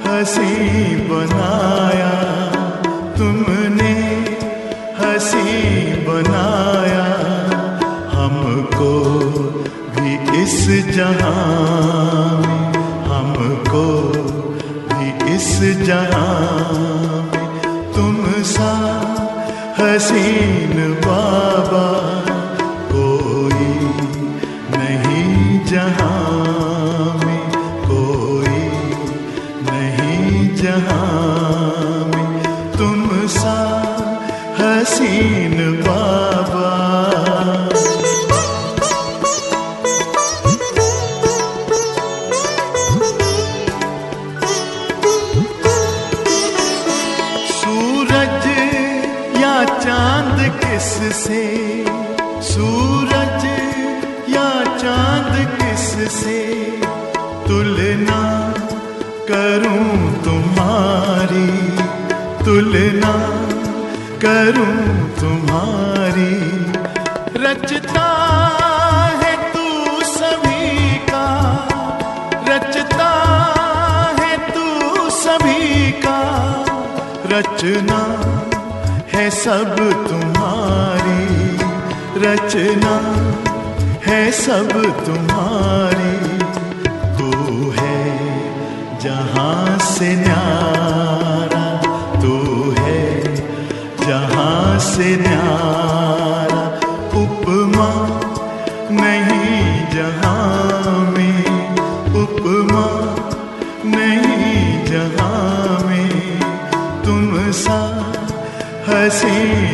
हंसी बनाया, तुमने हंसी बनाया हसीन बाबा कोई नहीं जहां में, कोई नहीं जहां में तुम सा हसीन बाबा। सूरज या चांद किससे, सूरज या चांद किससे तुलना करूं तुम्हारी, तुलना करूं तुम्हारी। रचता है तू सभी का, रचता है तू सभी का, रचना है सब तुम्हारी, रचना है सब तुम्हारी। तू है जहां से न्यारा, तू है जहां से न्यारा, उपमा नहीं जहां में, उपमा नहीं जहां में तुम सा हसीन